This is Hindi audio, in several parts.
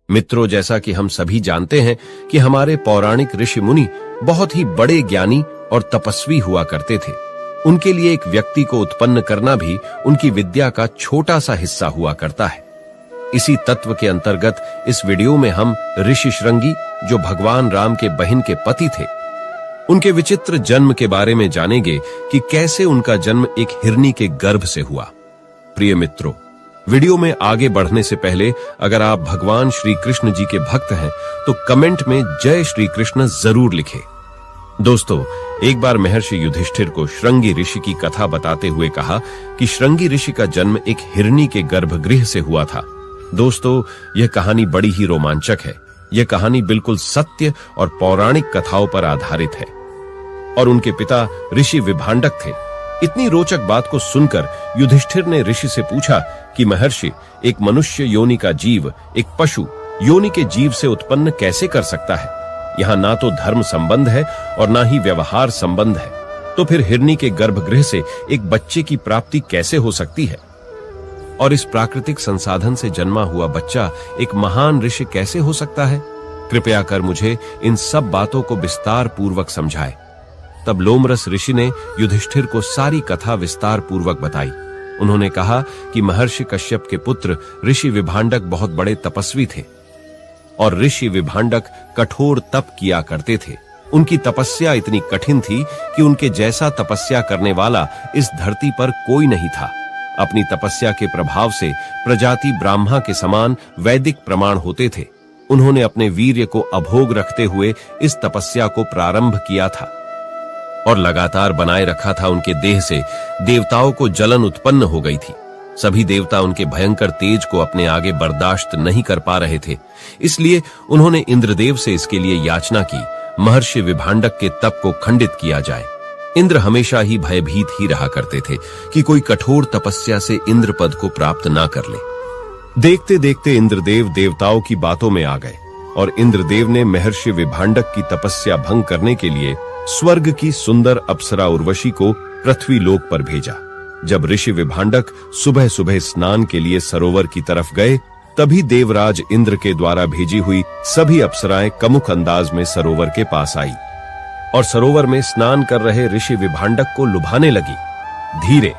मित्रों, जैसा कि हम सभी जानते हैं कि हमारे पौराणिक ऋषि मुनि बहुत ही बड़े ज्ञानी और तपस्वी हुआ करते थे। उनके लिए एक व्यक्ति को उत्पन्न करना भी उनकी विद्या का छोटा सा हिस्सा हुआ करता है। इसी तत्व के अंतर्गत इस वीडियो में हम ऋषि श्रृंगी, जो भगवान राम के बहन के पति थे, उनके विचित्र जन्म के बारे में जानेंगे कि कैसे उनका जन्म एक हिरनी के गर्भ से हुआ। प्रिय मित्रों, वीडियो में आगे बढ़ने से पहले अगर आप भगवान श्री कृष्ण जी के भक्त हैं तो कमेंट में जय श्री कृष्ण जरूर लिखें। दोस्तों, एक बार महर्षि युधिष्ठिर को श्रृंगी ऋषि की कथा बताते हुए कहा कि श्रृंगी ऋषि का जन्म एक हिरनी के गर्भगृह से हुआ था। दोस्तों, यह कहानी बड़ी ही रोमांचक है। यह कहानी बिल्कुल सत्य और पौराणिक कथाओं पर आधारित है और उनके पिता ऋषि विभांडक थे। इतनी रोचक बात को सुनकर युधिष्ठिर ने ऋषि से पूछा कि महर्षि, एक मनुष्य योनि का जीव एक पशु योनि के जीव से उत्पन्न कैसे कर सकता है? यहाँ ना तो धर्म संबंध है और ना ही व्यवहार संबंध है, तो फिर हिरनी के गर्भगृह से एक बच्चे की प्राप्ति कैसे हो सकती है? और इस प्राकृतिक संसाधन से जन्मा हुआ बच्चा एक महान ऋषि कैसे हो सकता है? कृपया कर मुझे इन सब बातों को विस्तार पूर्वक समझाए। तब लोमरस ऋषि ने युधिष्ठिर को सारी कथा विस्तार पूर्वक बताई। उन्होंने कहा कि महर्षि कश्यप के पुत्र ऋषि विभांडक बहुत बड़े तपस्वी थे और ऋषि विभांडक कठोर तप किया करते थे। उनकी तपस्या इतनी कठिन थी कि उनके जैसा तपस्या करने वाला इस धरती पर कोई नहीं था। अपनी तपस्या के प्रभाव से प्रजाति ब्राह्मा के समान वैदिक प्रमाण होते थे। उन्होंने अपने वीर्य को अभोग रखते हुए इस तपस्या को प्रारंभ किया था और लगातार बनाए रखा था। उनके देह से देवताओं को जलन उत्पन्न हो गई थी। सभी देवता उनके भयंकर तेज को अपने आगे बर्दाश्त नहीं कर पा रहे थे। इसलिए उन्होंने इंद्रदेव से इसके लिए याचना की, महर्षि विभांडक के तप को खंडित किया जाए। इंद्र हमेशा ही भयभीत ही रहा करते थे कि कोई कठोर तपस्या से इंद्र पद को प्राप्त ना कर ले। देखते देखते इंद्रदेव देवताओं की बातों में आ गए और इंद्रदेव ने महर्षि विभांडक की तपस्या भंग करने के लिए स्वर्ग की सुंदर अप्सरा उर्वशी को पृथ्वी लोक पर भेजा। जब ऋषि विभांडक सुबह सुबह स्नान के लिए सरोवर की तरफ गए, तभी देवराज इंद्र के द्वारा भेजी हुई सभी अप्सराएं कमुक अंदाज में सरोवर के पास आई और सरोवर में स्नान कर रहे ऋषि विभांडक को लुभाने लगी। धीरे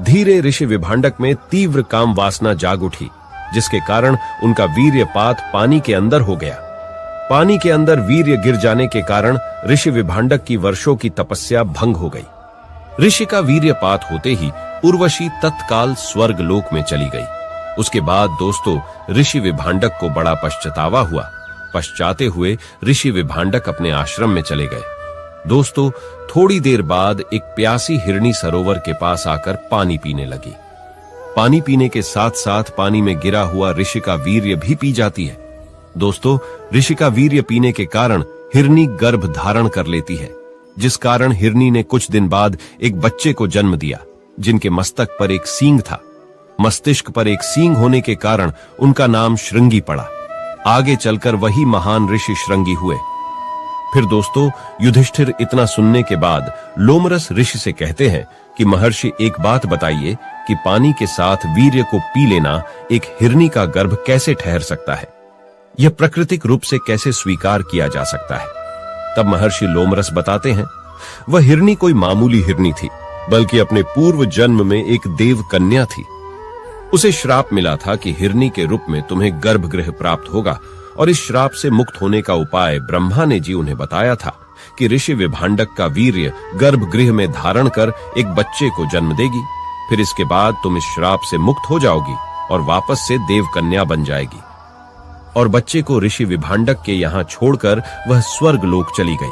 धीरे ऋषि विभांडक में तीव्र काम वासना जाग उठी, जिसके कारण उनका वीर्यपात पानी के अंदर हो गया। पानी के अंदर वीर्य गिर जाने के कारण ऋषि विभांडक की वर्षों की तपस्या भंग हो गई। ऋषि का वीर्यपात होते ही उर्वशी तत्काल स्वर्ग लोक में चली गई। उसके बाद दोस्तों, ऋषि विभांडक को बड़ा पश्चातावा हुआ। पश्चाते हुए ऋषि विभांडक अपने आश्रम में चले गए। दोस्तों, थोड़ी देर बाद एक प्यासी हिरनी सरोवर के पास आकर पानी पीने लगी। पानी पीने के साथ साथ पानी में गिरा हुआ ऋषि का वीर्य भी पी जाती है। दोस्तों, ऋषि का वीर्य पीने के कारण हिरनी गर्भ धारण कर लेती है, जिस कारण हिरनी ने कुछ दिन बाद एक बच्चे को जन्म दिया, जिनके मस्तक पर एक सींग था। मस्तिष्क पर एक सींग होने के कारण उनका नाम श्रृंगी पड़ा। आगे चलकर वही महान ऋषि श्रृंगी हुए। फिर दोस्तों, युधिष्ठिर इतना सुनने के बाद लोमरस ऋषि से कहते हैं कि महर्षि, एक बात बताइए कि पानी के साथ वीर्य को पी लेना एक हिरनी का गर्भ कैसे ठहर सकता है? यह प्राकृतिक रूप से कैसे स्वीकार किया जा सकता है? तब महर्षि लोमरस बताते हैं, वह हिरनी कोई मामूली हिरनी थी, बल्कि अपने पूर्व जन्म में एक देव कन्या थी। उसे श्राप मिला था कि हिरनी के रूप में तुम्हें गर्भगृह प्राप्त होगा, और इस श्राप से मुक्त होने का उपाय ब्रह्मा ने जी उन्हें बताया था कि ऋषि विभांडक का वीर्य गर्भगृह में धारण कर एक बच्चे को जन्म देगी। फिर इसके बाद तुम इस श्राप से मुक्त हो जाओगी और वापस से देव कन्या बन जाएगी। और बच्चे को ऋषि विभांडक के यहाँ छोड़कर वह स्वर्ग लोक चली गई।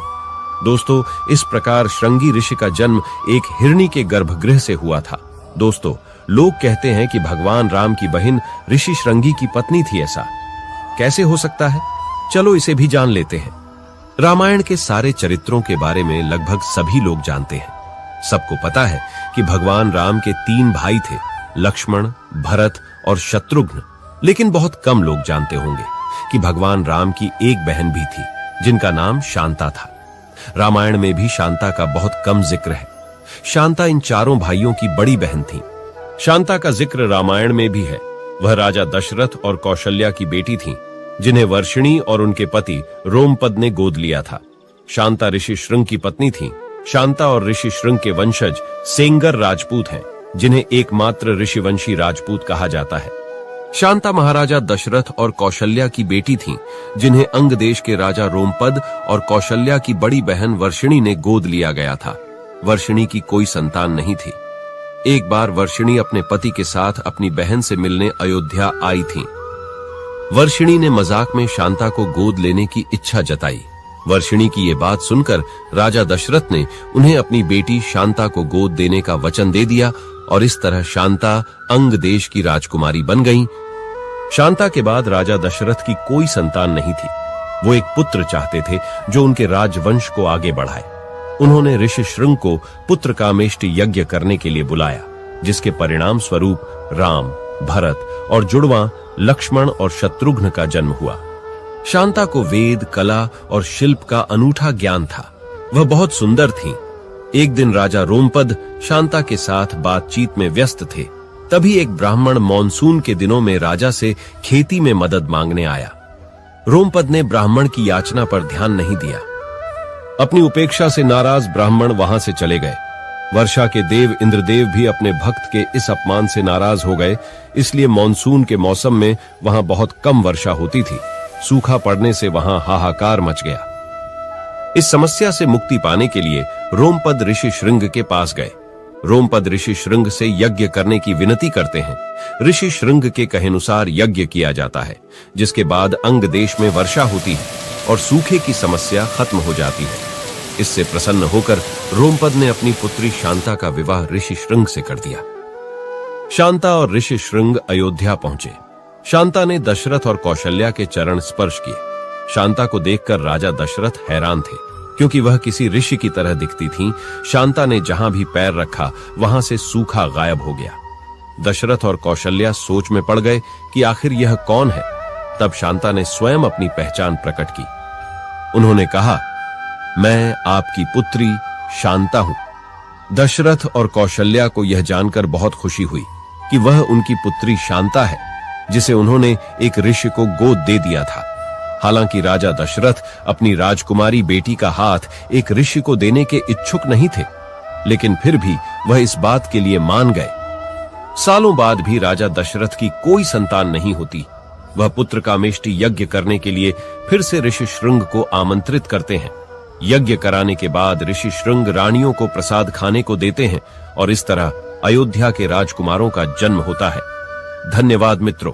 दोस्तों, इस प्रकार श्रृंगी ऋषि का जन्म एक हिरनी के गर्भगृह से हुआ था। दोस्तों, लोग कहते हैं कि भगवान राम की बहन ऋषि श्रृंगी की पत्नी थी। ऐसा कैसे हो सकता है? चलो इसे भी जान लेते हैं। रामायण के सारे चरित्रों के बारे में लगभग सभी लोग जानते हैं। सबको पता है कि भगवान राम के 3 भाई थे, लक्ष्मण, भरत और शत्रुघ्न। लेकिन बहुत कम लोग जानते होंगे कि भगवान राम की एक बहन भी थी, जिनका नाम शांता था। रामायण में भी शांता का बहुत कम जिक्र है। शांता इन चारों भाइयों की बड़ी बहन थी। शांता का जिक्र रामायण में भी है। वह राजा दशरथ और कौशल्या की बेटी थी। जिन्हें वर्षिणी और उनके पति रोमपद ने गोद लिया था। शांता ऋषि श्रृंग की पत्नी थी। शांता और ऋषि श्रृंग के वंशज सेंगर राजपूत हैं, जिन्हें एकमात्र ऋषिवंशी राजपूत कहा जाता है। शांता महाराजा दशरथ और कौशल्या की बेटी थीं, जिन्हें अंग देश के राजा रोमपद और कौशल्या की बड़ी बहन वर्षिणी ने गोद लिया गया था। वर्षिणी की कोई संतान नहीं थी। एक बार वर्षिणी अपने पति के साथ अपनी बहन से मिलने अयोध्या आई थीं। वर्षिणी ने मजाक में शांता को गोद लेने की इच्छा जताई। वर्षिणी की ये बात सुनकर राजा दशरथ ने उन्हें अपनी बेटी शांता को गोद देने का वचन दे दिया और इस तरह शांता अंग देश की राजकुमारी बन गईं। शांता के बाद राजा दशरथ की कोई संतान नहीं थी। वो एक पुत्र चाहते थे जो उनके राजवंश को आगे बढ़ाए। उन्होंने ऋषि श्रृंग को पुत्र कामेष्टि यज्ञ करने के लिए बुलाया, जिसके परिणाम स्वरूप राम, भरत और जुड़वां लक्ष्मण और शत्रुघ्न का जन्म हुआ। शांता को वेद, कला और शिल्प का अनूठा ज्ञान था। वह बहुत सुंदर थीं। एक दिन राजा रोमपद शांता के साथ बातचीत में व्यस्त थे। तभी एक ब्राह्मण मॉनसून के दिनों में राजा से खेती में मदद मांगने आया। रोमपद ने ब्राह्मण की याचना पर ध्यान नहीं दिया। अपनी उपेक्षा से नाराज ब्राह्मण वहां से चले गए। वर्षा के देव इंद्रदेव भी अपने भक्त के इस अपमान से नाराज हो गए, इसलिए मॉनसून के मौसम में वहां बहुत कम वर्षा होती थी। सूखा पड़ने से वहां हाहाकार मच गया। इस समस्या से मुक्ति पाने के लिए रोमपद ऋषि श्रृंग के पास गए। रोमपद ऋषि श्रृंग से यज्ञ करने की विनती करते हैं। ऋषि श्रृंग के कहेनुसार यज्ञ किया जाता है, जिसके बाद अंग देश में वर्षा होती है और सूखे की समस्या खत्म हो जाती है। इससे प्रसन्न होकर रोमपद ने अपनी पुत्री शांता का विवाह ऋषि श्रृंग से कर दिया। शांता और ऋषि श्रृंग अयोध्या पहुंचे। शांता ने दशरथ और कौशल्या के चरण स्पर्श किए। शांता को देखकर राजा दशरथ हैरान थे, क्योंकि वह किसी ऋषि की तरह दिखती थीं। शांता ने जहां भी पैर रखा वहां से सूखा गायब हो गया। दशरथ और कौशल्या सोच में पड़ गए कि आखिर यह कौन है। तब शांता ने स्वयं अपनी पहचान प्रकट की। उन्होंने कहा, मैं आपकी पुत्री शांता हूं। दशरथ और कौशल्या को यह जानकर बहुत खुशी हुई कि वह उनकी पुत्री शांता है, जिसे उन्होंने एक ऋषि को गोद दे दिया था। हालांकि राजा दशरथ अपनी राजकुमारी बेटी का हाथ एक ऋषि को देने के इच्छुक नहीं थे, लेकिन फिर भी वह इस बात के लिए मान गए। सालों बाद भी राजा दशरथ की कोई संतान नहीं होती। वह पुत्र कामेष्टि यज्ञ करने के लिए फिर से ऋषि श्रृंग को आमंत्रित करते हैं। यज्ञ कराने के बाद ऋषि श्रृंग रानियों को प्रसाद खाने को देते हैं और इस तरह अयोध्या के राजकुमारों का जन्म होता है। धन्यवाद मित्रों।